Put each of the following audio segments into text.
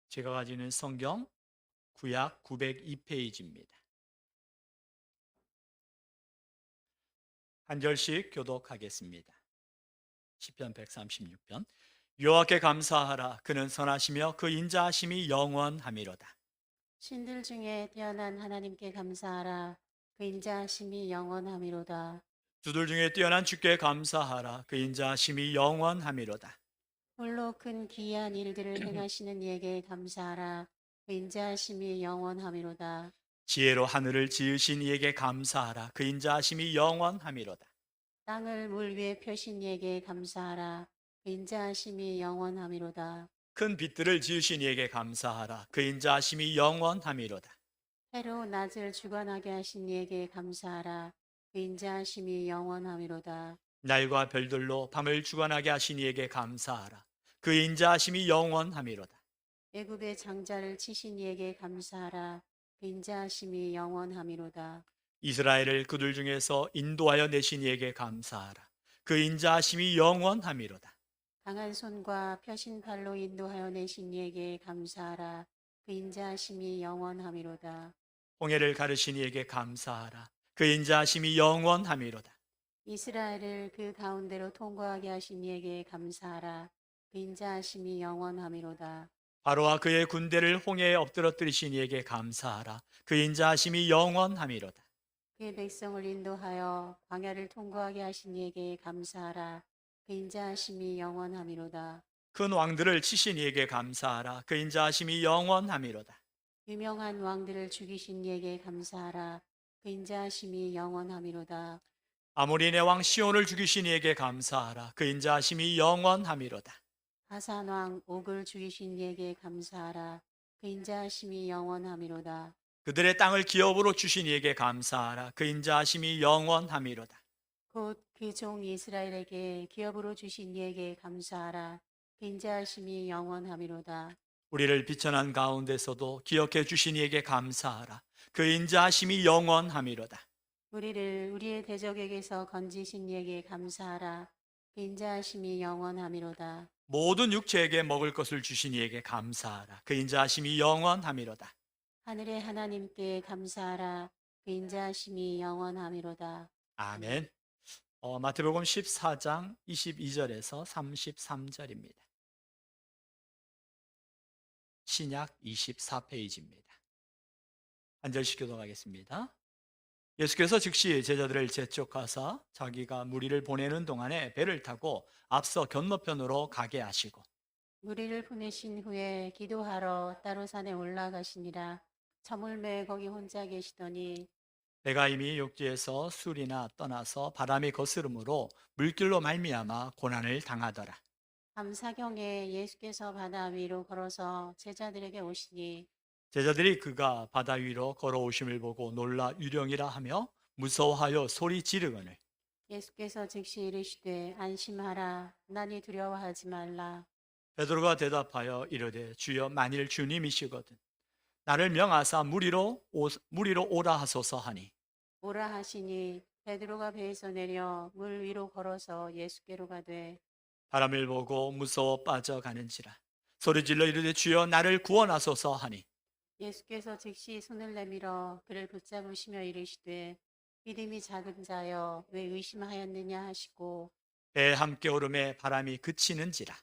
제가 가지고 있는 성경 구약 902페이지입니다. 한 절씩 교독하겠습니다. 시편 136편. 여호와께 감사하라. 그는 선하시며 그 인자하심이 영원하미로다. 신들 중에 뛰어난 하나님께 감사하라. 그 인자하심이 영원함이로다. 주들 중에 뛰어난 주께 감사하라. 그 인자하심이 영원하미로다. 홀로 큰 기이한 일들을 행하시는 이에게 감사하라. 그 인자하심이 영원함이로다. 지혜로 하늘을 지으신 이에게 감사하라. 그 인자하심이 영원하미로다. 땅을 물 위에 펴신 이에게 감사하라. 그 인자하심이 영원함이로다. 큰 빛들을 지으신 이에게 감사하라. 그 인자하심이 영원하미로다. 해로 낮을 주관하게 하신 이에게 감사하라. 그 인자하심이 영원함이로다. 날과 별들로 밤을 주관하게 하신 이에게 감사하라. 그 인자하심이 영원하미로다. 애굽의 장자를 치신 이에게 감사하라. 그 인자하심이 영원함이로다. 이스라엘을 그들 중에서 인도하여 내신 이에게 감사하라. 그 인자하심이 영원하미로다. 강한 손과 펴신 팔로 인도하여 내신 이에게 감사하라. 그 인자하심이 영원함이로다. 홍해를 가르신 이에게 감사하라. 그 인자하심이 영원하미로다. 이스라엘을 그 가운데로 통과하게 하신 이에게 감사하라. 그 인자하심이 영원함이로다. 바로와 그의 군대를 홍해에 엎드러뜨리신 이에게 감사하라. 그 인자하심이 영원하미로다. 그의 백성을 인도하여 광야를 통과하게 하신 이에게 감사하라. 그 인자하심이 영원함이로다. 큰 왕들을 치신 이에게 감사하라. 그 인자하심이 영원하미로다. 유명한 왕들을 죽이신 이에게 감사하라. 그 인자하심이 영원함이로다. 아모리네 왕 시온을 죽이신 이에게 감사하라. 그 인자하심이 영원하미로다. 하산 왕 옥을 죽이신 이에게 감사하라. 그 인자하심이 영원함이로다. 그들의 땅을 기업으로 주신 이에게 감사하라. 그 인자하심이 영원하미로다. 곧 그 종 이스라엘에게 기업으로 주신 이에게 감사하라. 그 인자하심이 영원함이로다. 우리를 비천한 가운데서도 기억해 주신 이에게 감사하라. 그 인자하심이 영원하미로다. 우리를 우리의 대적에게서 건지신 이에게 감사하라. 그 인자하심이 영원함이로다. 모든 육체에게 먹을 것을 주신 이에게 감사하라. 그 인자하심이 영원하미로다. 하늘의 하나님께 감사하라. 그 인자하심이 영원함이로다. 아멘. 아멘. 마태복음 14장 22절에서 33절입니다. 신약 24페이지입니다. 한 절씩 교독하겠습니다. 예수께서 즉시 제자들을 재촉하사 자기가 무리를 보내는 동안에 배를 타고 앞서 건너편으로 가게 하시고 무리를 보내신 후에 기도하러 따로 산에 올라가시니라. 저물매 거기 혼자 계시더니 배가 이미 육지에서 술이나 떠나서 바람이 거스름으로 물길로 말미암아 고난을 당하더라. 밤사경에 예수께서 바다 위로 걸어서 제자들에게 오시니 제자들이 그가 바다 위로 걸어오심을 보고 놀라 유령이라 하며 무서워하여 소리 지르거늘 예수께서 즉시 이르시되 안심하라. 나니 두려워하지 말라. 베드로가 대답하여 이르되 주여 만일 주님이시거든 나를 명하사 무리로 오라 하소서 하니 오라 하시니 베드로가 배에서 내려 물 위로 걸어서 예수께로 가되 바람을 보고 무서워 빠져가는지라 소리질러 이르되 주여 나를 구원하소서 하니 예수께서 즉시 손을 내밀어 그를 붙잡으시며 이르시되 믿음이 작은 자여 왜 의심하였느냐 하시고 배에 함께 오름에 바람이 그치는지라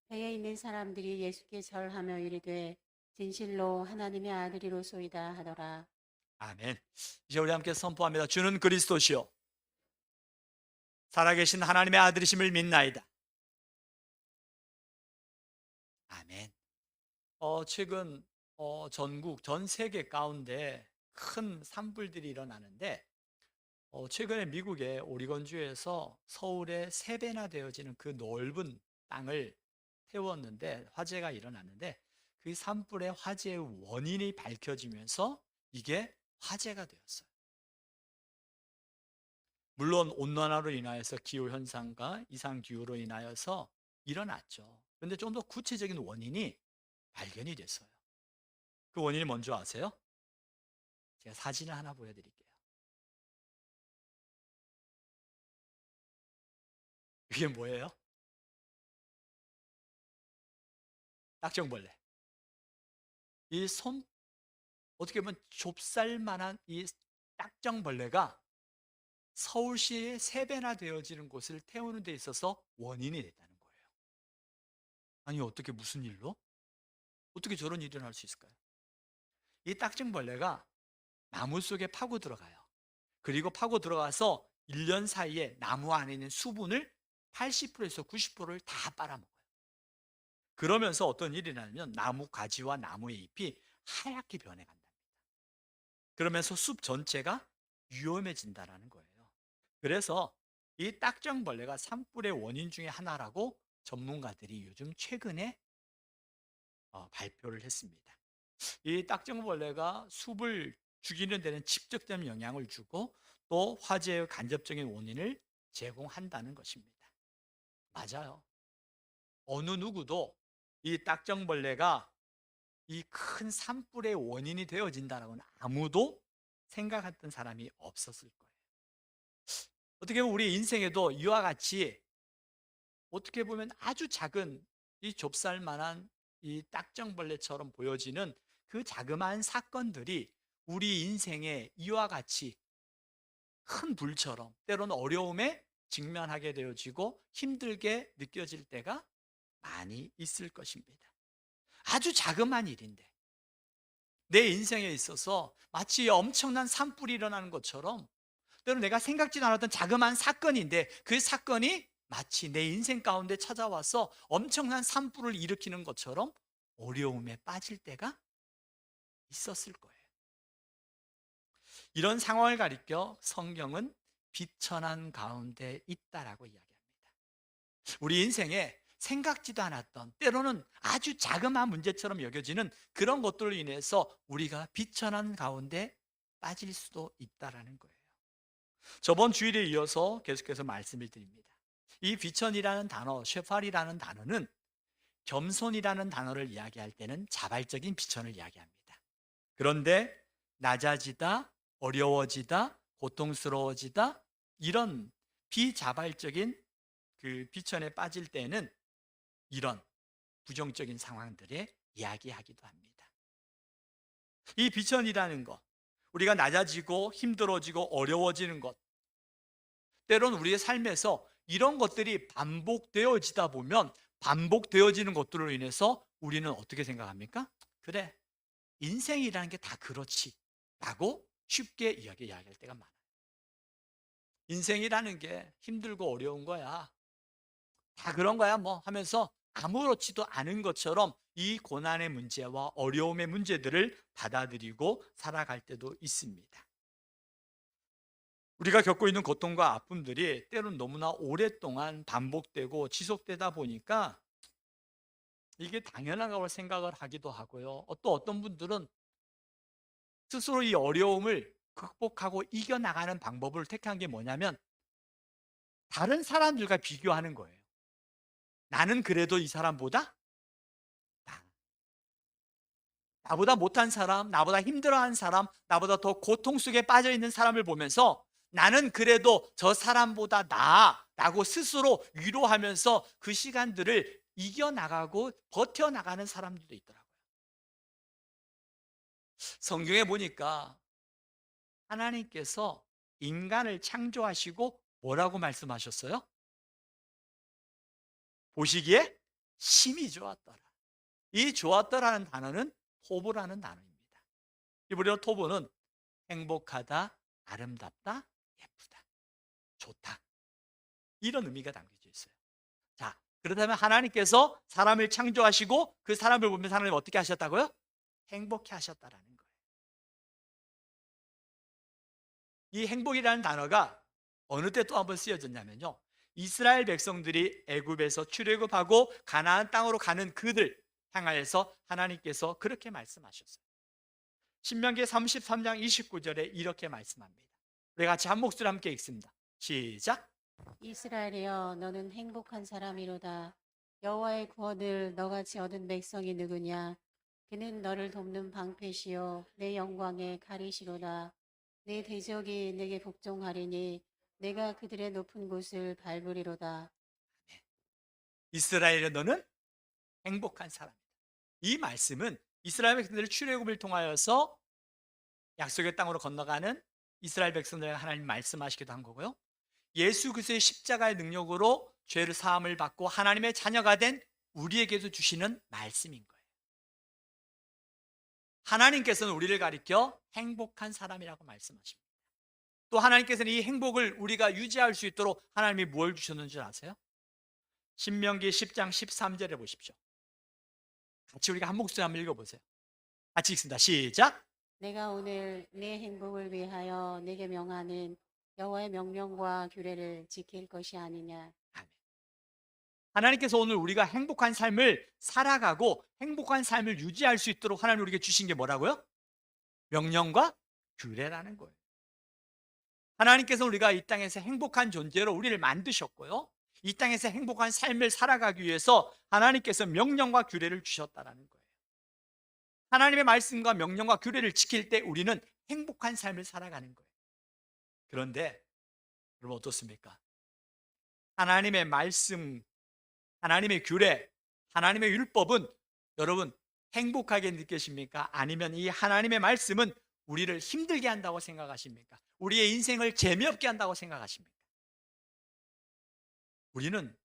배에 있는 사람들이 예수께 절하며 이르되 진실로 하나님의 아들이로소이다 하더라. 아멘. 이제 우리 함께 선포합니다. 주는 그리스도시요 살아계신 하나님의 아들이심을 믿나이다. 아멘. 최근 전국 전 세계 가운데 큰 산불들이 일어나는데 최근에 미국의 오리건주에서 서울의 3배나 되어지는 그 넓은 땅을 태웠는데 화재가 일어났는데 그 산불의 화재의 원인이 밝혀지면서 이게 화재가 되었어요. 물론 온난화로 인하여서 기후현상과 이상기후로 인하여서 일어났죠. 그런데 좀 더 구체적인 원인이 발견이 됐어요. 그 원인이 뭔지 아세요? 제가 사진을 하나 보여드릴게요. 이게 뭐예요? 딱정벌레. 이 손, 어떻게 보면 좁쌀만한 이 딱정벌레가 서울시의 3배나 되어지는 곳을 태우는 데 있어서 원인이 됐다는 거예요. 아니, 어떻게 무슨 일로? 어떻게 저런 일이 일어날 수 있을까요? 이 딱정벌레가 나무 속에 파고 들어가요. 그리고 파고 들어가서 1년 사이에 나무 안에 있는 수분을 80%에서 90%를 다 빨아먹어요. 그러면서 어떤 일이 나냐면 나무 가지와 나무의 잎이 하얗게 변해간답니다. 그러면서 숲 전체가 위험해진다는 거예요. 그래서 이 딱정벌레가 산불의 원인 중에 하나라고 전문가들이 요즘 최근에 발표를 했습니다. 이 딱정벌레가 숲을 죽이는 데는 직접적인 영향을 주고 또 화재의 간접적인 원인을 제공한다는 것입니다. 맞아요. 어느 누구도 이 딱정벌레가 이 큰 산불의 원인이 되어진다라고는 아무도 생각했던 사람이 없었을 거예요. 어떻게 보면 우리 인생에도 이와 같이 어떻게 보면 아주 작은 이 좁쌀만한 이 딱정벌레처럼 보여지는 그 자그마한 사건들이 우리 인생에 이와 같이 큰 불처럼 때로는 어려움에 직면하게 되어지고 힘들게 느껴질 때가 많이 있을 것입니다. 아주 자그마한 일인데 내 인생에 있어서 마치 엄청난 산불이 일어나는 것처럼 때로 내가 생각지도 않았던 자그마한 사건인데 그 사건이 마치 내 인생 가운데 찾아와서 엄청난 산불을 일으키는 것처럼 어려움에 빠질 때가 있었을 거예요. 이런 상황을 가리켜 성경은 비천한 가운데 있다라고 이야기합니다. 우리 인생에 생각지도 않았던 때로는 아주 자그마한 문제처럼 여겨지는 그런 것들로 인해서 우리가 비천한 가운데 빠질 수도 있다라는 거예요. 저번 주일에 이어서 계속해서 말씀을 드립니다. 이 비천이라는 단어, 쉐팔이라는 단어는 겸손이라는 단어를 이야기할 때는 자발적인 비천을 이야기합니다. 그런데 낮아지다, 어려워지다, 고통스러워지다 이런 비자발적인 그 비천에 빠질 때는 이런 부정적인 상황들에 이야기하기도 합니다. 이 비천이라는 것, 우리가 낮아지고 힘들어지고 어려워지는 것, 때로는 우리의 삶에서 이런 것들이 반복되어지다 보면 반복되어지는 것들로 인해서 우리는 어떻게 생각합니까? 그래, 인생이라는 게 다 그렇지 라고 쉽게 이야기할 때가 많아요. 인생이라는 게 힘들고 어려운 거야, 다 그런 거야 뭐 하면서 아무렇지도 않은 것처럼 이 고난의 문제와 어려움의 문제들을 받아들이고 살아갈 때도 있습니다. 우리가 겪고 있는 고통과 아픔들이 때로는 너무나 오랫동안 반복되고 지속되다 보니까 이게 당연하다고 생각을 하기도 하고요. 또 어떤 분들은 스스로 이 어려움을 극복하고 이겨나가는 방법을 택한 게 뭐냐면 다른 사람들과 비교하는 거예요. 나는 그래도 이 사람보다 나보다 못한 사람, 나보다 힘들어하는 사람, 나보다 더 고통 속에 빠져 있는 사람을 보면서 나는 그래도 저 사람보다 나아라고 스스로 위로하면서 그 시간들을 이겨나가고 버텨나가는 사람들도 있더라고요. 성경에 보니까 하나님께서 인간을 창조하시고 뭐라고 말씀하셨어요? 보시기에 심히 좋았더라. 이 좋았더라는 단어는 토브라는 단어입니다. 히브리어 토브는 행복하다, 아름답다, 예쁘다, 좋다 이런 의미가 담겨져 있어요. 자, 그렇다면 하나님께서 사람을 창조하시고 그 사람을 보면서 하나님 어떻게 하셨다고요? 행복해 하셨다라는 거예요. 이 행복이라는 단어가 어느 때 또 한번 쓰여졌냐면요, 이스라엘 백성들이 애굽에서 출애굽하고 가나안 땅으로 가는 그들 향하여서 하나님께서 그렇게 말씀하셨어요. 신명기 33장 29절에 이렇게 말씀합니다. 우리 같이 한 목소리 함께 읽습니다. 시작. 이스라엘이여 너는 행복한 사람이로다. 여호와의 구원을 너같이 얻은 백성이 누구냐? 그는 너를 돕는 방패시요 내 영광의 가리시로다. 내 대적이 내게 복종하리니 내가 그들의 높은 곳을 밟으리로다. 이스라엘의 너는 행복한 사람이다. 이 말씀은 이스라엘 백성들이 출애굽을 통하여서 약속의 땅으로 건너가는 이스라엘 백성들에게 하나님 말씀하시기도 한 거고요. 예수 그리스도의 십자가의 능력으로 죄를 사함을 받고 하나님의 자녀가 된 우리에게도 주시는 말씀인 거예요. 하나님께서는 우리를 가리켜 행복한 사람이라고 말씀하십니다. 또 하나님께서는 이 행복을 우리가 유지할 수 있도록 하나님이 뭘 주셨는 줄 아세요? 신명기 10장 13절에 보십시오. 같이 우리가 한 목소리 한번 읽어보세요. 같이 읽습니다. 시작. 내가 오늘 내 행복을 위하여 내게 명하는 여호와의 명령과 규례를 지킬 것이 아니냐. 아멘. 하나님께서 오늘 우리가 행복한 삶을 살아가고 행복한 삶을 유지할 수 있도록 하나님 우리에게 주신 게 뭐라고요? 명령과 규례라는 거예요. 하나님께서 우리가 이 땅에서 행복한 존재로 우리를 만드셨고요. 이 땅에서 행복한 삶을 살아가기 위해서 하나님께서 명령과 규례를 주셨다라는 거예요. 하나님의 말씀과 명령과 규례를 지킬 때 우리는 행복한 삶을 살아가는 거예요. 그런데 여러분 어떻습니까? 하나님의 말씀, 하나님의 규례, 하나님의 율법은 여러분 행복하게 느끼십니까? 아니면 이 하나님의 말씀은 우리를 힘들게 한다고 생각하십니까? 우리의 인생을 재미없게 한다고 생각하십니까? 우리는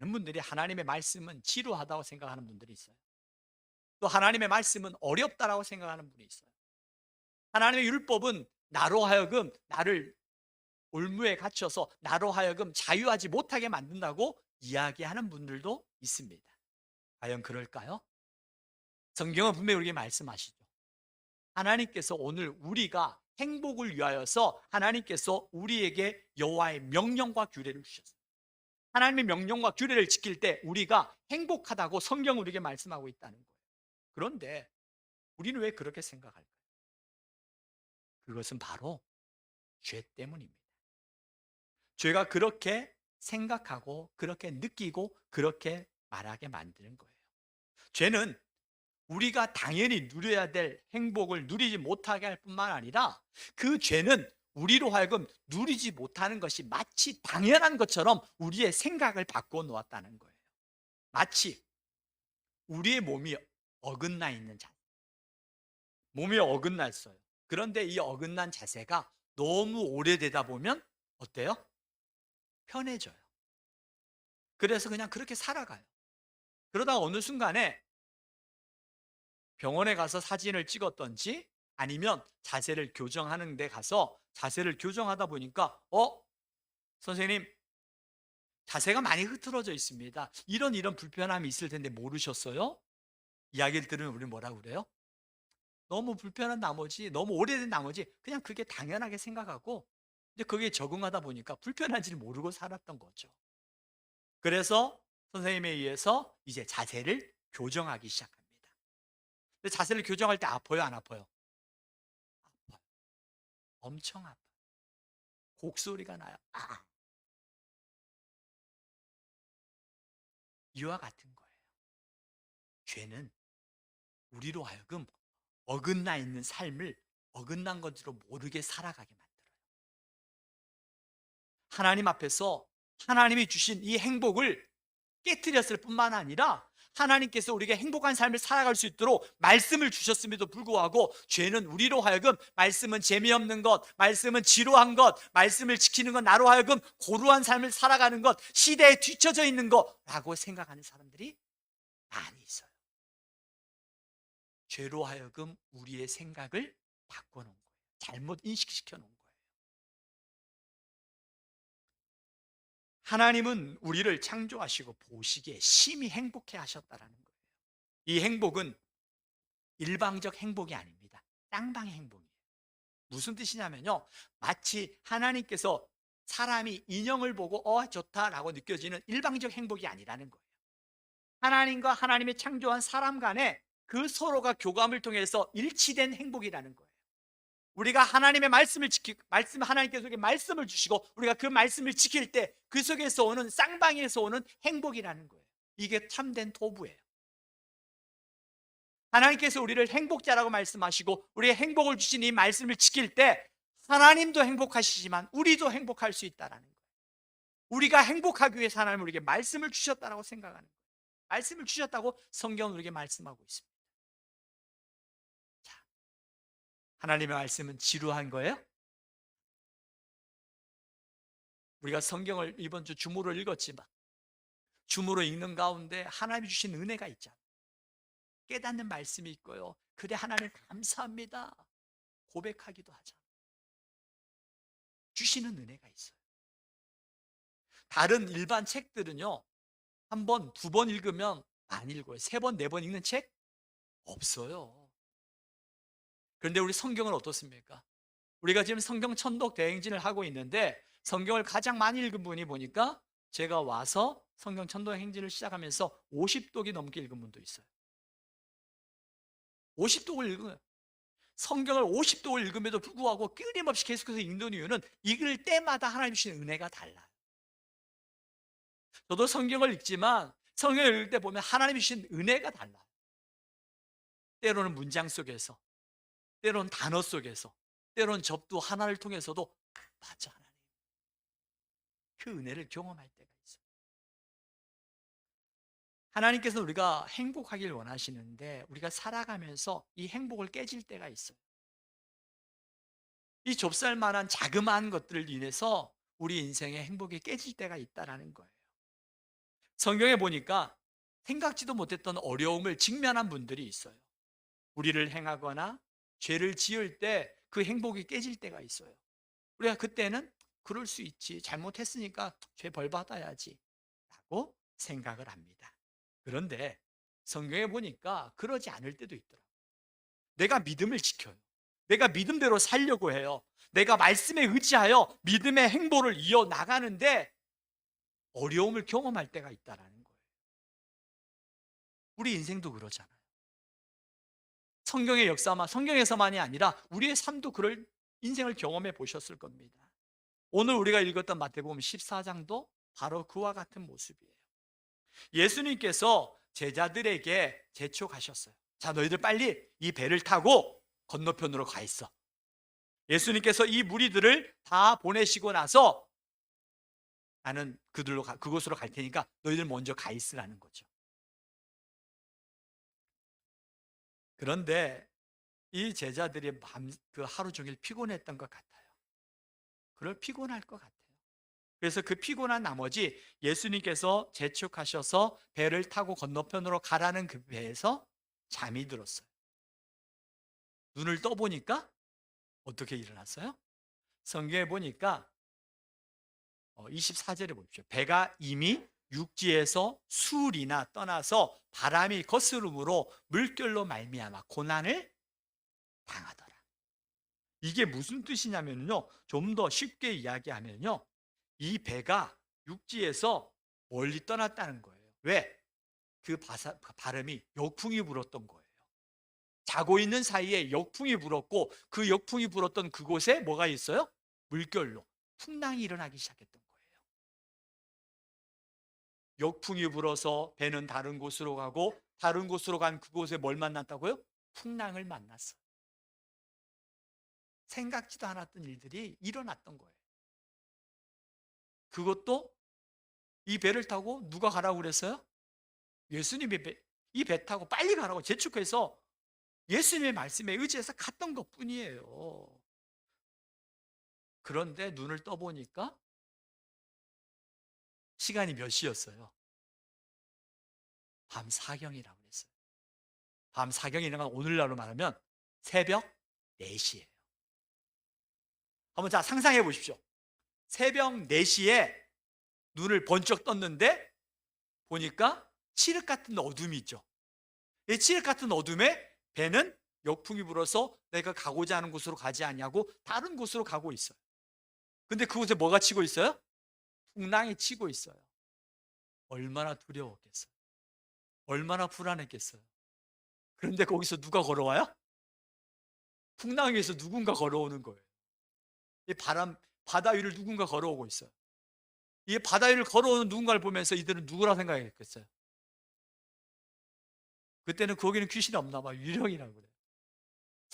많은 분들이 하나님의 말씀은 지루하다고 생각하는 분들이 있어요. 또 하나님의 말씀은 어렵다라고 생각하는 분이 있어요. 하나님의 율법은 나로 하여금 나를 올무에 갇혀서 나로 하여금 자유하지 못하게 만든다고 이야기하는 분들도 있습니다. 과연 그럴까요? 성경은 분명히 우리에게 말씀하시죠. 하나님께서 오늘 우리가 행복을 위하여서 하나님께서 우리에게 여호와의 명령과 규례를 주셨어요. 하나님의 명령과 규례를 지킬 때 우리가 행복하다고 성경은 우리에게 말씀하고 있다는 거예요. 그런데 우리는 왜 그렇게 생각할까요? 그것은 바로 죄 때문입니다. 죄가 그렇게 생각하고 그렇게 느끼고 그렇게 말하게 만드는 거예요. 죄는 우리가 당연히 누려야 될 행복을 누리지 못하게 할 뿐만 아니라 그 죄는 우리로 하여금 누리지 못하는 것이 마치 당연한 것처럼 우리의 생각을 바꾸어 놓았다는 거예요. 마치 우리의 몸이 어긋나 있는 자세. 몸이 어긋났어요. 그런데 이 어긋난 자세가 너무 오래되다 보면 어때요? 편해져요. 그래서 그냥 그렇게 살아가요. 그러다가 어느 순간에 병원에 가서 사진을 찍었던지 아니면 자세를 교정하는 데 가서 자세를 교정하다 보니까 선생님 자세가 많이 흐트러져 있습니다. 이런 불편함이 있을 텐데 모르셨어요? 이야기를 들으면 우리는 뭐라고 그래요? 너무 불편한 나머지 너무 오래된 나머지 그냥 그게 당연하게 생각하고 이제 거기에 적응하다 보니까 불편한지를 모르고 살았던 거죠. 그래서 선생님에 의해서 이제 자세를 교정하기 시작합니다. 근데 자세를 교정할 때 아파요, 안 아파요? 아파요. 엄청 아파요. 곡소리가 나요. 이와 같은 거예요. 죄는 우리로 하여금 어긋나 있는 삶을 어긋난 것으로 모르게 살아가게 만들어요. 하나님 앞에서 하나님이 주신 이 행복을 깨트렸을 뿐만 아니라 하나님께서 우리에게 행복한 삶을 살아갈 수 있도록 말씀을 주셨음에도 불구하고 죄는 우리로 하여금 말씀은 재미없는 것, 말씀은 지루한 것, 말씀을 지키는 건 나로 하여금 고루한 삶을 살아가는 것, 시대에 뒤처져 있는 것라고 생각하는 사람들이 많이 있어요. 죄로 하여금 우리의 생각을 바꿔놓은 거예요. 잘못 인식시켜 놓은 거예요. 하나님은 우리를 창조하시고 보시기에 심히 행복해 하셨다라는 거예요. 이 행복은 일방적 행복이 아닙니다. 쌍방의 행복이에요. 무슨 뜻이냐면요, 마치 하나님께서 사람이 인형을 보고 좋다라고 느껴지는 일방적 행복이 아니라는 거예요. 하나님과 하나님의 창조한 사람 간에 그 서로가 교감을 통해서 일치된 행복이라는 거예요. 우리가 하나님의 말씀을 하나님께서 우리에게 말씀을 주시고 우리가 그 말씀을 지킬 때 그 속에서 오는 쌍방에서 오는 행복이라는 거예요. 이게 참된 토부예요. 하나님께서 우리를 행복자라고 말씀하시고 우리의 행복을 주신 이 말씀을 지킬 때 하나님도 행복하시지만 우리도 행복할 수 있다는 거예요. 우리가 행복하기 위해서 하나님은 우리에게 말씀을 주셨다고 생각하는 거예요. 말씀을 주셨다고 성경은 우리에게 말씀하고 있습니다. 하나님의 말씀은 지루한 거예요? 우리가 성경을 이번 주 주무로 읽었지만 주무로 읽는 가운데 하나님이 주신 은혜가 있잖아요. 깨닫는 말씀이 있고요. 그래 하나님 감사합니다. 고백하기도 하잖아요. 주시는 은혜가 있어요. 다른 일반 책들은요. 한 번, 두 번 읽으면 안 읽어요. 세 번, 네 번 읽는 책 없어요. 그런데 우리 성경은 어떻습니까? 우리가 지금 성경 천독 대행진을 하고 있는데 성경을 가장 많이 읽은 분이 보니까 제가 와서 성경 천독 행진을 시작하면서 50독이 넘게 읽은 분도 있어요. 50독을 읽어요. 성경을 50독을 읽음에도 불구하고 끊임없이 계속해서 읽는 이유는 읽을 때마다 하나님 주신 은혜가 달라요. 저도 성경을 읽지만 성경을 읽을 때 보면 하나님 주신 은혜가 달라요. 때로는 문장 속에서, 때로는 단어 속에서, 때로는 접두 하나를 통해서도 맞아 하나님. 그 은혜를 경험할 때가 있어요. 하나님께서는 우리가 행복하길 원하시는데 우리가 살아가면서 이 행복을 깨질 때가 있어요. 이 좁쌀만한 자그마한 것들을 인해서 우리 인생의 행복이 깨질 때가 있다는 거예요. 성경에 보니까 생각지도 못했던 어려움을 직면한 분들이 있어요. 불의를 행하거나 죄를 지을 때 그 행복이 깨질 때가 있어요. 우리가 그때는 그럴 수 있지, 잘못했으니까 죄 벌 받아야지 라고 생각을 합니다. 그런데 성경에 보니까 그러지 않을 때도 있더라고요. 내가 믿음을 지켜요. 내가 믿음대로 살려고 해요. 내가 말씀에 의지하여 믿음의 행보를 이어나가는데 어려움을 경험할 때가 있다는 거예요. 우리 인생도 그러잖아요. 성경의 역사만, 성경에서만이 아니라 우리의 삶도 그럴 인생을 경험해 보셨을 겁니다. 오늘 우리가 읽었던 마태복음 14장도 바로 그와 같은 모습이에요. 예수님께서 제자들에게 재촉하셨어요. 자, 너희들 빨리 이 배를 타고 건너편으로 가 있어. 예수님께서 이 무리들을 다 보내시고 나서 나는 그곳으로 갈 테니까 너희들 먼저 가 있으라는 거죠. 그런데 이 제자들이 그 하루 종일 피곤했던 것 같아요. 그럴 피곤할 것 같아요. 그래서 그 피곤한 나머지 예수님께서 재촉하셔서 배를 타고 건너편으로 가라는 그 배에서 잠이 들었어요. 눈을 떠보니까 어떻게 일어났어요? 성경에 보니까 24절에 보십시오. 배가 이미 육지에서 수리나 떠나서 바람이 거스름으로 물결로 말미암아 고난을 당하더라. 이게 무슨 뜻이냐면요. 좀 더 쉽게 이야기하면요. 이 배가 육지에서 멀리 떠났다는 거예요. 왜? 그 바람이 역풍이 불었던 거예요. 자고 있는 사이에 역풍이 불었고 그 역풍이 불었던 그곳에 뭐가 있어요? 물결로 풍랑이 일어나기 시작했던 거예요. 역풍이 불어서 배는 다른 곳으로 가고 다른 곳으로 간 그곳에 뭘 만났다고요? 풍랑을 만났어요. 생각지도 않았던 일들이 일어났던 거예요. 그것도 이 배를 타고 누가 가라고 그랬어요? 예수님이 이 배 타고 빨리 가라고 재촉해서 예수님의 말씀에 의지해서 갔던 것 뿐이에요. 그런데 눈을 떠보니까 시간이 몇 시였어요? 밤 사경이라고 그랬어요. 밤 사경이라는 건 오늘날로 말하면 새벽 4시예요. 한번 자 상상해 보십시오. 새벽 4시에 눈을 번쩍 떴는데 보니까 칠흑 같은 어둠이 있죠. 이 칠흑 같은 어둠에 배는 역풍이 불어서 내가 가고자 하는 곳으로 가지 않냐고 다른 곳으로 가고 있어요. 근데 그곳에 뭐가 치고 있어요? 풍랑이 치고 있어요. 얼마나 두려웠겠어요. 얼마나 불안했겠어요. 그런데 거기서 누가 걸어와요? 풍랑 위에서 누군가 걸어오는 거예요. 이 바다 위를 누군가 걸어오고 있어요. 이 바다 위를 걸어오는 누군가를 보면서 이들은 누구라 생각했겠어요? 그때는 거기는 귀신이 없나 봐요. 유령이라고 그래요.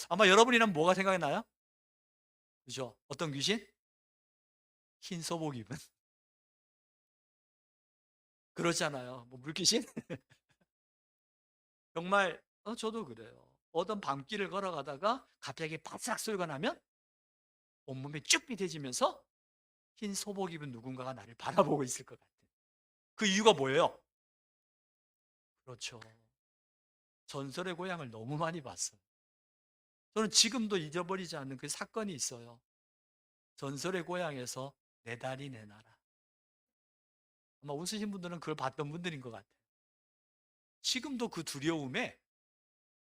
아마 여러분이라면 뭐가 생각이 나요? 그죠? 어떤 귀신? 흰 소복 입은. 그렇잖아요. 뭐 물귀신? 정말 저도 그래요. 어떤 밤길을 걸어가다가 갑자기 바스락 소리가 나면 온몸이 쭉 비대지면서 흰 소복 입은 누군가가 나를 바라보고 있을 것 같아요. 그 이유가 뭐예요? 그렇죠. 전설의 고향을 너무 많이 봤어요. 저는 지금도 잊어버리지 않는 그 사건이 있어요. 전설의 고향에서 내 다리 내 나라. 아마 웃으신 분들은 그걸 봤던 분들인 것 같아요. 지금도 그 두려움에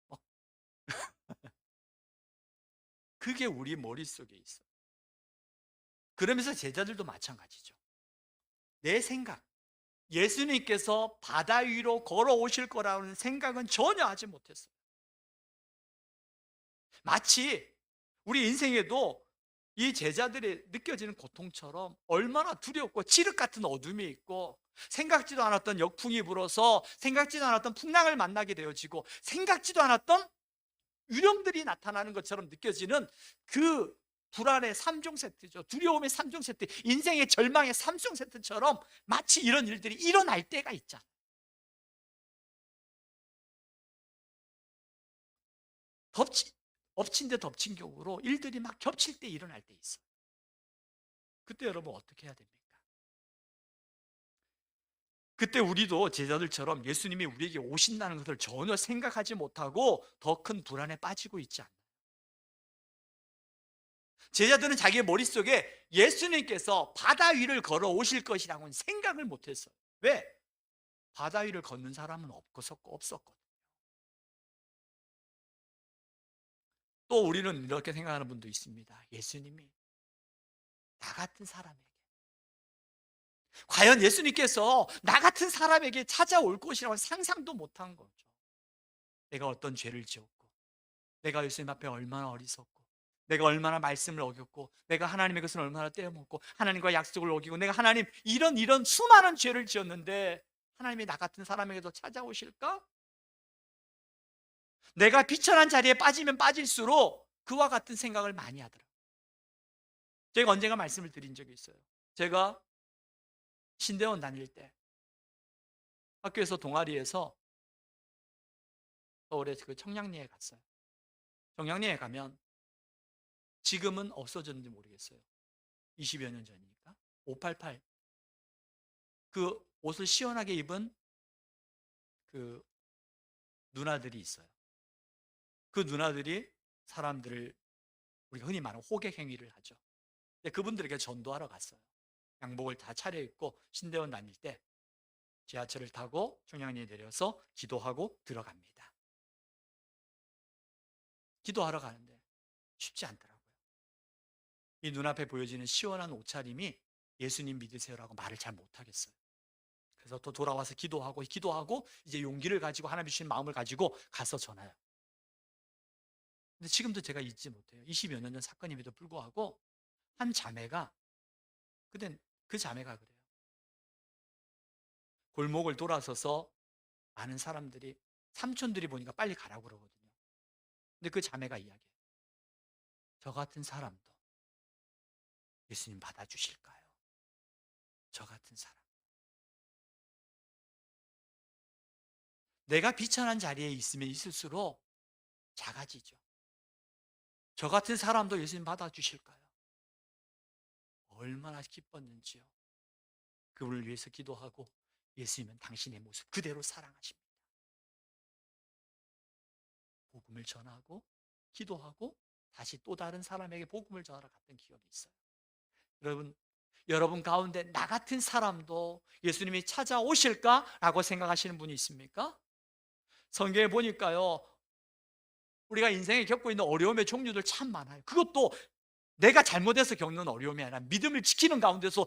막 그게 우리 머릿속에 있어요. 그러면서 제자들도 마찬가지죠. 내 생각, 예수님께서 바다 위로 걸어오실 거라는 생각은 전혀 하지 못했어요. 마치 우리 인생에도 이 제자들이 느껴지는 고통처럼 얼마나 두렵고 칠흑 같은 어둠이 있고 생각지도 않았던 역풍이 불어서 생각지도 않았던 풍랑을 만나게 되어지고 생각지도 않았던 유령들이 나타나는 것처럼 느껴지는 그 불안의 3종 세트죠. 두려움의 3종 세트, 인생의 절망의 3종 세트처럼 마치 이런 일들이 일어날 때가 있잖아요. 엎친 데 덮친 격으로 일들이 막 겹칠 때 일어날 때 있어요. 그때 여러분 어떻게 해야 됩니까? 그때 우리도 제자들처럼 예수님이 우리에게 오신다는 것을 전혀 생각하지 못하고 더 큰 불안에 빠지고 있지 않나요? 제자들은 자기의 머릿속에 예수님께서 바다 위를 걸어 오실 것이라고는 생각을 못했어요. 왜? 바다 위를 걷는 사람은 없었거든요. 또 우리는 이렇게 생각하는 분도 있습니다. 예수님이 나 같은 사람에게, 과연 예수님께서 나 같은 사람에게 찾아올 것이라고 상상도 못한 거죠. 내가 어떤 죄를 지었고, 내가 예수님 앞에 얼마나 어리석고, 내가 얼마나 말씀을 어겼고, 내가 하나님의 것을 얼마나 떼어먹고, 하나님과 약속을 어기고, 내가 하나님 이런 수많은 죄를 지었는데 하나님이 나 같은 사람에게도 찾아오실까? 내가 비천한 자리에 빠지면 빠질수록 그와 같은 생각을 많이 하더라고요. 제가 언젠가 말씀을 드린 적이 있어요. 제가 신대원 다닐 때 학교에서 동아리에서 서울의 그 청량리에 갔어요. 청량리에 가면 지금은 없어졌는지 모르겠어요. 20여 년 전이니까. 588 그 옷을 시원하게 입은 그 누나들이 있어요. 그 누나들이 사람들을 우리가 흔히 말하는 호객 행위를 하죠. 근데 그분들에게 전도하러 갔어요. 양복을 다 차려입고 신대원 다닐 때 지하철을 타고 청량리에 내려서 기도하고 들어갑니다. 기도하러 가는데 쉽지 않더라고요. 이 눈앞에 보여지는 시원한 옷차림이 예수님 믿으세요라고 말을 잘 못하겠어요. 그래서 또 돌아와서 기도하고 이제 용기를 가지고 하나님 주신 마음을 가지고 가서 전해요. 근데 지금도 제가 잊지 못해요. 20여 년 전 사건임에도 불구하고 한 자매가, 그땐 그 자매가 그래요. 골목을 돌아서서 많은 사람들이, 삼촌들이 보니까 빨리 가라고 그러거든요. 근데 그 자매가 이야기해요. 저 같은 사람도 예수님 받아주실까요? 저 같은 사람. 내가 비천한 자리에 있으면 있을수록 작아지죠. 저 같은 사람도 예수님 받아주실까요? 얼마나 기뻤는지요. 그분을 위해서 기도하고 예수님은 당신의 모습 그대로 사랑하십니다. 복음을 전하고 기도하고 다시 또 다른 사람에게 복음을 전하러 갔던 기억이 있어요. 여러분 가운데 나 같은 사람도 예수님이 찾아오실까라고 생각하시는 분이 있습니까? 성경에 보니까요, 우리가 인생에 겪고 있는 어려움의 종류들 참 많아요. 그것도 내가 잘못해서 겪는 어려움이 아니라 믿음을 지키는 가운데서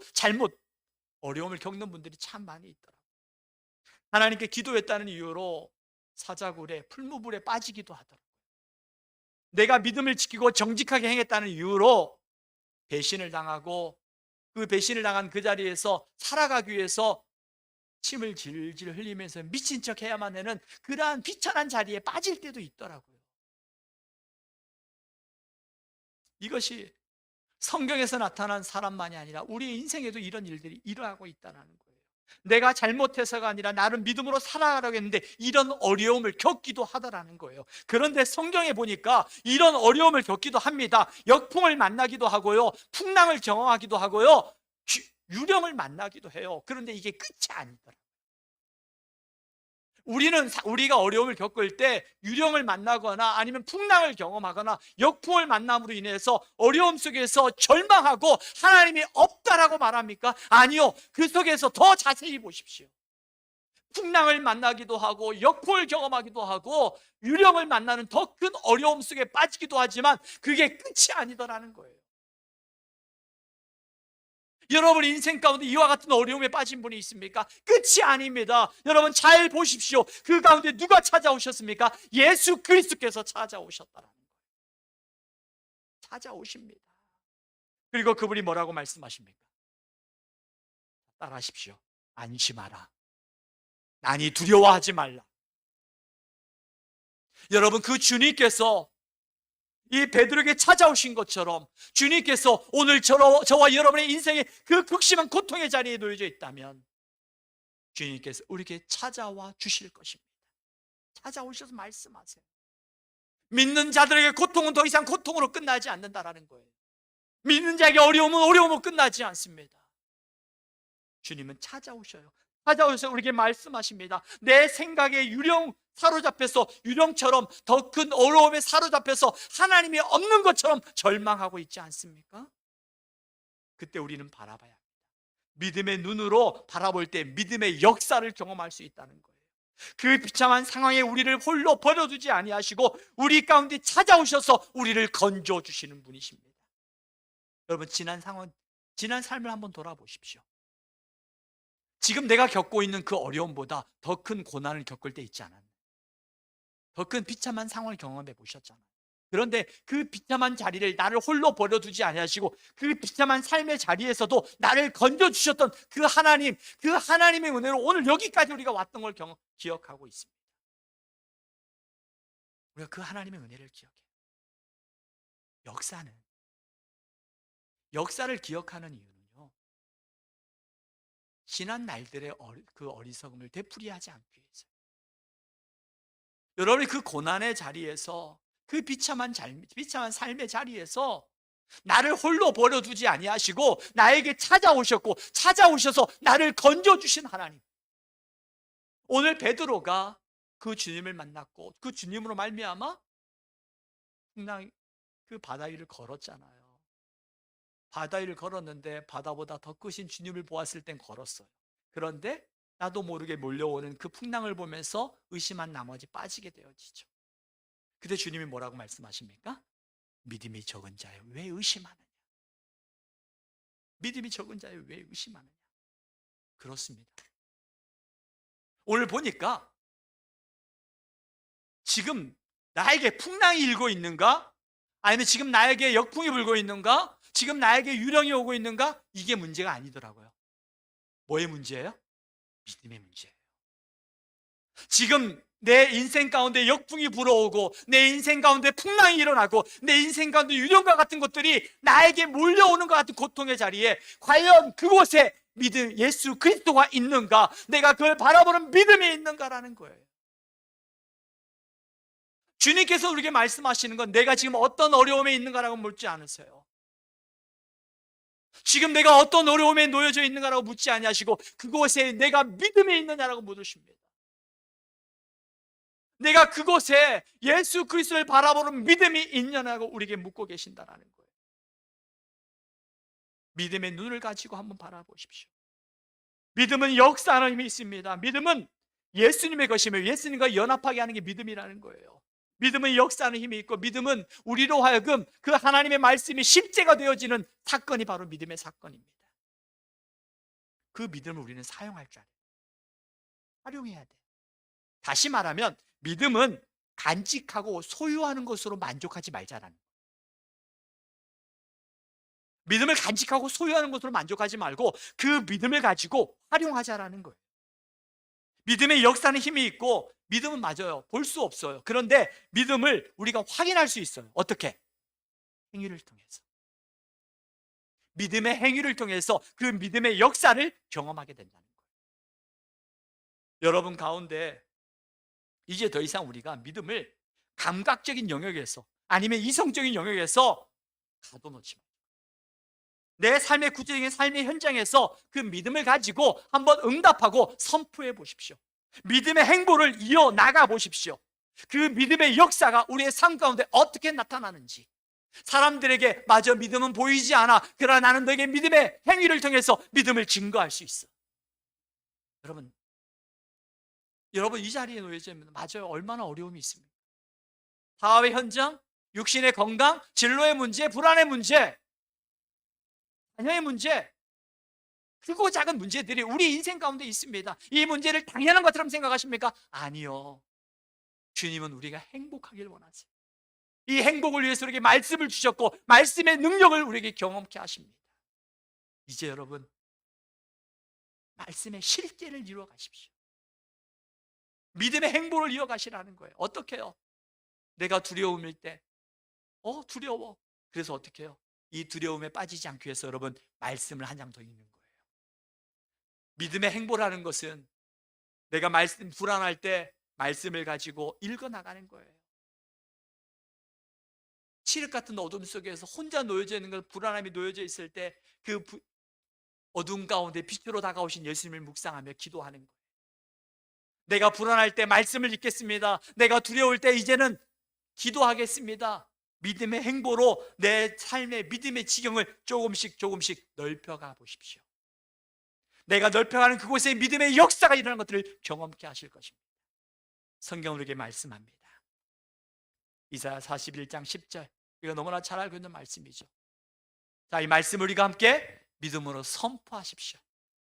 어려움을 겪는 분들이 참 많이 있더라고요. 하나님께 기도했다는 이유로 사자굴에 풀무불에 빠지기도 하더라고요. 내가 믿음을 지키고 정직하게 행했다는 이유로 배신을 당하고 그 배신을 당한 그 자리에서 살아가기 위해서 침을 질질 흘리면서 미친 척 해야만 하는 그러한 비천한 자리에 빠질 때도 있더라고요. 이것이 성경에서 나타난 사람만이 아니라 우리 인생에도 이런 일들이 일어나고 있다는 거예요. 내가 잘못해서가 아니라 나를 믿음으로 살아가려고 했는데 이런 어려움을 겪기도 하더라는 거예요. 그런데 성경에 보니까 이런 어려움을 겪기도 합니다. 역풍을 만나기도 하고요, 풍랑을 경험하기도 하고요, 유령을 만나기도 해요. 그런데 이게 끝이 아니더라고요. 우리가 어려움을 겪을 때 유령을 만나거나 아니면 풍랑을 경험하거나 역풍을 만남으로 인해서 어려움 속에서 절망하고 하나님이 없다라고 말합니까? 아니요. 그 속에서 더 자세히 보십시오. 풍랑을 만나기도 하고 역풍을 경험하기도 하고 유령을 만나는 더 큰 어려움 속에 빠지기도 하지만 그게 끝이 아니더라는 거예요. 여러분 인생 가운데 이와 같은 어려움에 빠진 분이 있습니까? 끝이 아닙니다. 여러분 잘 보십시오. 그 가운데 누가 찾아오셨습니까? 예수 그리스도께서 찾아오셨다라는 거예요. 찾아오십니다. 그리고 그분이 뭐라고 말씀하십니까? 따라하십시오. 안심하라. 난이 두려워하지 말라. 여러분 그 주님께서 이 베드로에게 찾아오신 것처럼 주님께서 오늘 저와 여러분의 인생의 그 극심한 고통의 자리에 놓여져 있다면 주님께서 우리에게 찾아와 주실 것입니다. 찾아오셔서 말씀하세요. 믿는 자들에게 고통은 더 이상 고통으로 끝나지 않는다라는 거예요. 믿는 자에게 어려움은 어려움으로 끝나지 않습니다. 주님은 찾아오셔요. 찾아오셔서 우리에게 말씀하십니다. 내 생각에 사로잡혀서 유령처럼 더 큰 어려움에 사로잡혀서 하나님이 없는 것처럼 절망하고 있지 않습니까? 그때 우리는 바라봐야 합니다. 믿음의 눈으로 바라볼 때 믿음의 역사를 경험할 수 있다는 거예요. 그 비참한 상황에 우리를 홀로 버려두지 아니하시고 우리 가운데 찾아오셔서 우리를 건져주시는 분이십니다. 여러분 지난 삶을 한번 돌아보십시오. 지금 내가 겪고 있는 그 어려움보다 더 큰 고난을 겪을 때 있지 않았나요? 더 큰 비참한 상황을 경험해 보셨잖아요. 그런데 그 비참한 자리를 나를 홀로 버려두지 아니하시고 그 비참한 삶의 자리에서도 나를 건져주셨던 그 하나님의 은혜로 오늘 여기까지 우리가 왔던 걸 기억하고 있습니다. 우리가 그 하나님의 은혜를 기억해요. 역사를 기억하는 이유는요, 지난 날들의 그 어리석음을 되풀이하지 않기 위해서요. 여러분이 그 고난의 자리에서 그 비참한 삶의 자리에서 나를 홀로 버려두지 아니하시고 나에게 찾아오셔서 나를 건져주신 하나님. 오늘 베드로가 그 주님을 만났고 그 주님으로 말미암아 그 바다 위를 걸었잖아요. 바다 위를 걸었는데 바다보다 더 크신 주님을 보았을 땐 걸었어요. 그런데 나도 모르게 몰려오는 그 풍랑을 보면서 의심한 나머지 빠지게 되어지죠. 그때 주님이 뭐라고 말씀하십니까? 믿음이 적은 자여 왜 의심하느냐? 믿음이 적은 자여 왜 의심하느냐? 그렇습니다. 오늘 보니까 지금 나에게 풍랑이 일고 있는가? 아니면 지금 나에게 역풍이 불고 있는가? 지금 나에게 유령이 오고 있는가? 이게 문제가 아니더라고요. 뭐의 문제예요? 믿음의 문제예요. 지금 내 인생 가운데 역풍이 불어오고 내 인생 가운데 풍랑이 일어나고 내 인생 가운데 유령과 같은 것들이 나에게 몰려오는 것 같은 고통의 자리에 과연 그곳에 예수 그리스도가 있는가? 내가 그걸 바라보는 믿음이 있는가라는 거예요. 주님께서 우리에게 말씀하시는 건 내가 지금 어떤 어려움에 있는가라고 묻지 않으세요. 지금 내가 어떤 어려움에 놓여져 있는가라고 묻지 아니하시고 그곳에 내가 믿음이 있느냐라고 물으십니다. 내가 그곳에 예수 그리스도를 바라보는 믿음이 있느냐고 우리에게 묻고 계신다는 거예요. 믿음의 눈을 가지고 한번 바라보십시오. 믿음은 역사하는 힘이 있습니다. 믿음은 예수님의 것이며 예수님과 연합하게 하는 게 믿음이라는 거예요. 믿음은 역사하는 힘이 있고 믿음은 우리로 하여금 그 하나님의 말씀이 실제가 되어지는 사건이 바로 믿음의 사건입니다. 그 믿음을 우리는 사용할 줄 알아요. 활용해야 돼. 다시 말하면 믿음은 간직하고 소유하는 것으로 만족하지 말자라는 거예요. 믿음을 간직하고 소유하는 것으로 만족하지 말고 그 믿음을 가지고 활용하자라는 거예요. 믿음의 역사는 힘이 있고 믿음은 맞아요. 볼 수 없어요. 그런데 믿음을 우리가 확인할 수 있어요. 어떻게? 행위를 통해서. 믿음의 행위를 통해서 그 믿음의 역사를 경험하게 된다는 거예요. 여러분 가운데 이제 더 이상 우리가 믿음을 감각적인 영역에서 아니면 이성적인 영역에서 가둬놓지 마. 내 삶의 구체적인 삶의 현장에서 그 믿음을 가지고 한번 응답하고 선포해 보십시오. 믿음의 행보를 이어나가 보십시오. 그 믿음의 역사가 우리의 삶 가운데 어떻게 나타나는지. 사람들에게 마저 믿음은 보이지 않아. 그러나 나는 너에게 믿음의 행위를 통해서 믿음을 증거할 수 있어. 여러분 이 자리에 놓여져 있는 맞아요. 얼마나 어려움이 있습니까? 사업의 현장, 육신의 건강, 진로의 문제, 불안의 문제, 자녀의 문제, 크고 작은 문제들이 우리 인생 가운데 있습니다. 이 문제를 당연한 것처럼 생각하십니까? 아니요. 주님은 우리가 행복하길 원하세요. 이 행복을 위해서 우리에게 말씀을 주셨고 말씀의 능력을 우리에게 경험케 하십니다. 이제 여러분 말씀의 실제를 이루어 가십시오. 믿음의 행보를 이어가시라는 거예요. 어떻게 해요? 내가 두려움일 때 두려워. 그래서 어떻게 해요? 이 두려움에 빠지지 않기 위해서 여러분 말씀을 한 장 더 읽는 거예요. 믿음의 행보라는 것은 내가 불안할 때 말씀을 가지고 읽어나가는 거예요. 칠흑 같은 어둠 속에서 혼자 놓여져 있는 것, 불안함이 놓여져 있을 때 그 어둠 가운데 빛으로 다가오신 예수님을 묵상하며 기도하는 거예요. 내가 불안할 때 말씀을 읽겠습니다. 내가 두려울 때 이제는 기도하겠습니다. 믿음의 행보로 내 삶의 믿음의 지경을 조금씩 넓혀가 보십시오. 내가 넓혀가는 그곳에 믿음의 역사가 일어나는 것들을 경험케 하실 것입니다. 성경은 우리에게 말씀합니다. 이사야 41장 10절, 이거 너무나 잘 알고 있는 말씀이죠. 자, 이 말씀을 우리가 함께 믿음으로 선포하십시오.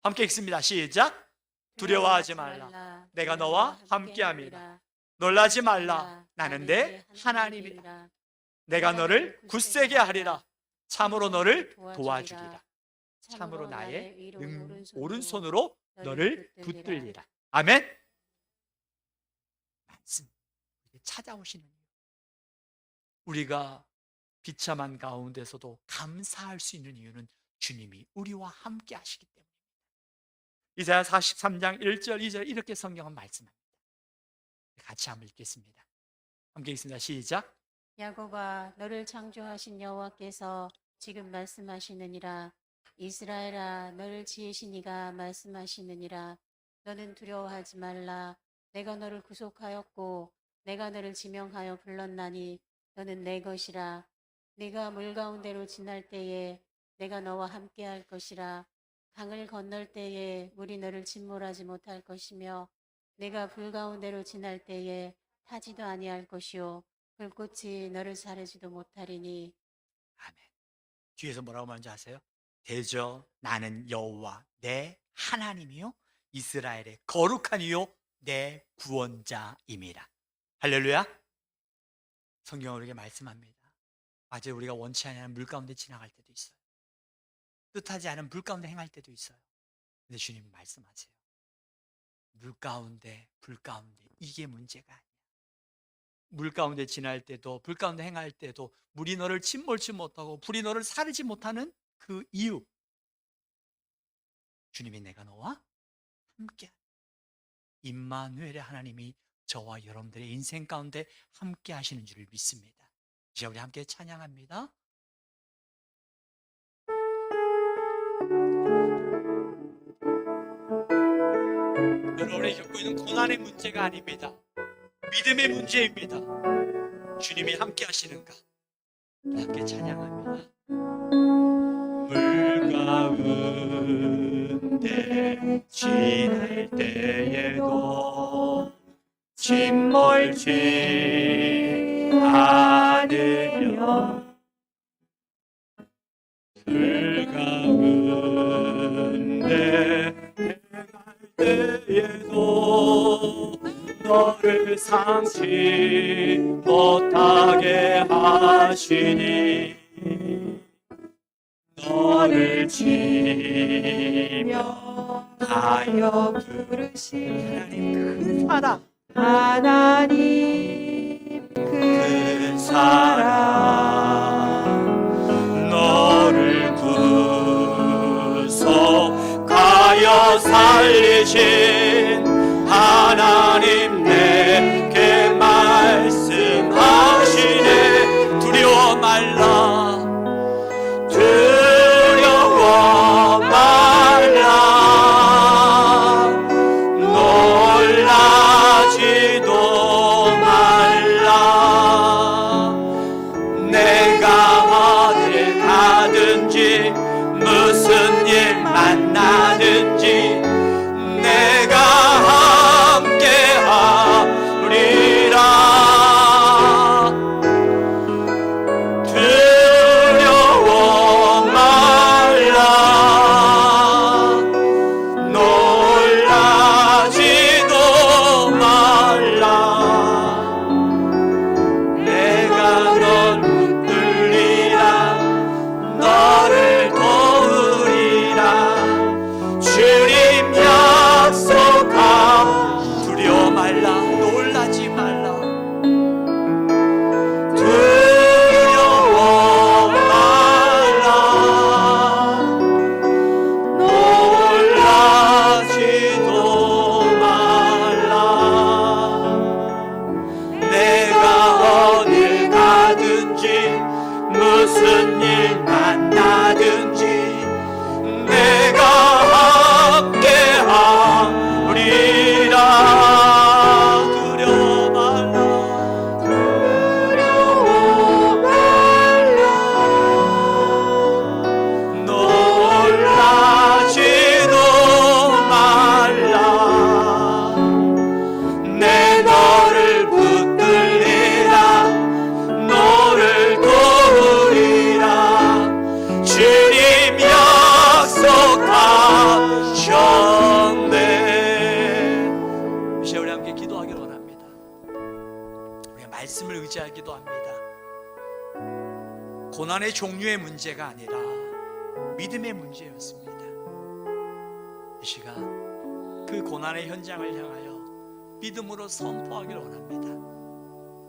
함께 읽습니다. 시작. 두려워하지 말라. 내가 너와 함께함이라. 놀라지 말라. 나는 내 하나님이라. 내가 너를 굳세게 하리라. 참으로 너를 도와주리라. 참으로 나의 오른손으로 너를 붙들리라. 아멘. 말씀 찾아오시는 이유, 우리가 비참한 가운데서도 감사할 수 있는 이유는 주님이 우리와 함께 하시기 때문입니다. 이사야 43장 1절 2절 이렇게 성경은 말씀합니다. 같이 한번 읽겠습니다. 함께 읽습니다. 시작. 야곱아, 너를 창조하신 여호와께서 지금 말씀하시느니라. 이스라엘아, 너를 지으신 이가 말씀하시느니라. 너는 두려워하지 말라. 내가 너를 구속하였고 내가 너를 지명하여 불렀나니 너는 내 것이라. 네가 물 가운데로 지날 때에 내가 너와 함께할 것이라. 강을 건널 때에 물이 너를 침몰하지 못할 것이며 내가 불 가운데로 지날 때에 타지도 아니할 것이요 불꽃이 너를 사르지도 못하리니. 아멘. 뒤에서 뭐라고 말하는지 아세요? 대저 나는 여호와 내 하나님이요 이스라엘의 거룩한 이요 내 구원자임이라. 할렐루야. 성경은 우리에게 말씀합니다. 맞아요. 우리가 원치 않는 물 가운데 지나갈 때도 있어요. 뜻하지 않은 물 가운데 행할 때도 있어요. 근데 주님은 말씀하세요. 물 가운데, 불 가운데 이게 문제가 아니야. 물 가운데 지날 때도, 불 가운데 행할 때도 물이 너를 침몰치 못하고 불이 너를 사르지 못하는 그 이유, 주님이 내가 너와 함께, 임마누엘의 하나님이 저와 여러분들의 인생 가운데 함께 하시는 줄을 믿습니다. 이제 우리 함께 찬양합니다. 여러분이 겪고 있는 고난의 문제가 아닙니다. 믿음의 문제입니다. 주님이 함께 하시는가? 함께 찬양합니다. 물 가운데 지날 때에도 침몰치 않으며 물 가운데 행할 때에도 너를 상치 못하게 하시니 너를 지며 하여 부르신 하나님 큰 사랑, 하나님 큰 사랑, 너를 구속하여 살리신 말라 두려워 말라 놀라지도 말라 내가 어딜 가든지 무슨 일 만나든지 내가 함께하리라 두려워 말라 놀라지도 말라 내가 널 붙들리라 너를 도우리라 주님 약속하 두려워 말라 놀라지 말라 두려워 말라 놀라지도 말라 내가 어딜 가든지 무슨 일 만나든지 내가 함께하리라 두려워 말라 두려워 말라 놀라지도 말라 내 너를 붙들리라 너를 도우리라 주님 약속하셨네. 이제 우리 함께 기도하기를 원합니다. 우리가 말씀을 의지하기도 합니다. 고난의 종류의 문제가 아니라 믿음의 문제였습니다. 이 시간 그 고난의 현장을 향하여 믿음으로 선포하기를 원합니다.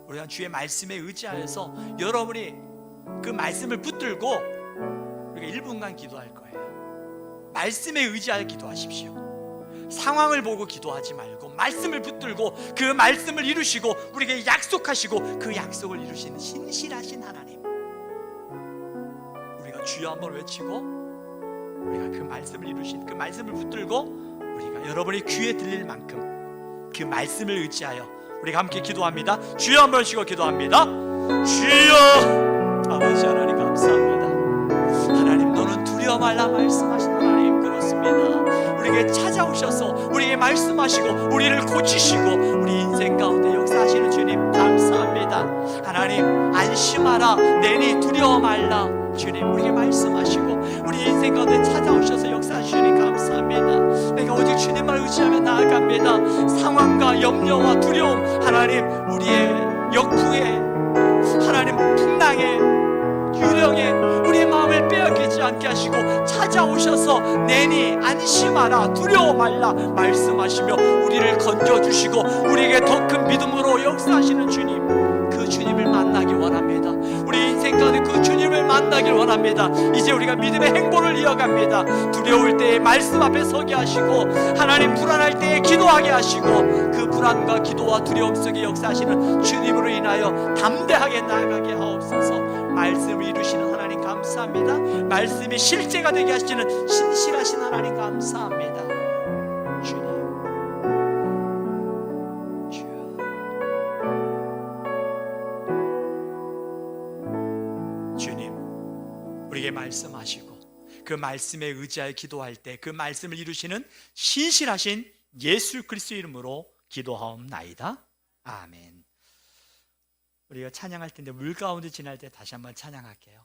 우리가 주의 말씀에 의지하여서 여러분이 그 말씀을 붙들고 우리가 1분간 기도할 거예요. 말씀에 의지하여 기도하십시오. 상황을 보고 기도하지 말고 말씀을 붙들고 그 말씀을 이루시고 우리에게 약속하시고 그 약속을 이루시는 신실하신 하나님, 우리가 주여 한번 외치고 우리가 그 말씀을 이루신 그 말씀을 붙들고 우리가 여러분의 귀에 들릴 만큼 그 말씀을 의지하여 우리가 함께 기도합니다. 주여 한번 쉬고 기도합니다. 주여 아버지 하나님 감사합니다. 하나님 너는 두려워 말라 말씀하신 하나님 그렇습니다. 우리에게 찾아오셔서 우리에게 말씀하시고 우리를 고치시고 우리 인생 가운데 역사하시는 주님 감사합니다. 하나님 안심하라 내니 두려워 말라 주님 우리에게 말씀하시고 우리 인생 가운데 찾아오셔서 역사하시니 감사합니다. 내가 오직 주님만 의지하며 나아갑니다. 상황과 염려와 두려움 하나님 우리의 역풍에 하나님 풍랑에 유령에 우리의 마음을 빼앗기지 않게 하시고 찾아오셔서 내니 안심하라 두려워 말라 말씀하시며 우리를 건져주시고 우리에게 더 큰 믿음으로 역사하시는 주님, 그 주님을 만나기 원합니다. 우리 인생 가운데 그 주님을 만나길 원합니다. 이제 우리가 믿음의 행보를 이어갑니다. 두려울 때에 말씀 앞에 서게 하시고 하나님 불안할 때에 기도하게 하시고 그 불안과 기도와 두려움 속에 역사하시는 주님으로 인하여 담대하게 나아가게 하옵소서. 말씀을 이루시는 하나님 감사합니다. 말씀이 실제가 되게 하시는 신실하신 하나님 감사합니다. 주님 주님 우리에게 말씀하시고 그 말씀에 의지하여 기도할 때 그 말씀을 이루시는 신실하신 예수 그리스도의 이름으로 기도하옵나이다. 아멘. 우리가 찬양할 텐데 물 가운데 지날 때 다시 한번 찬양할게요.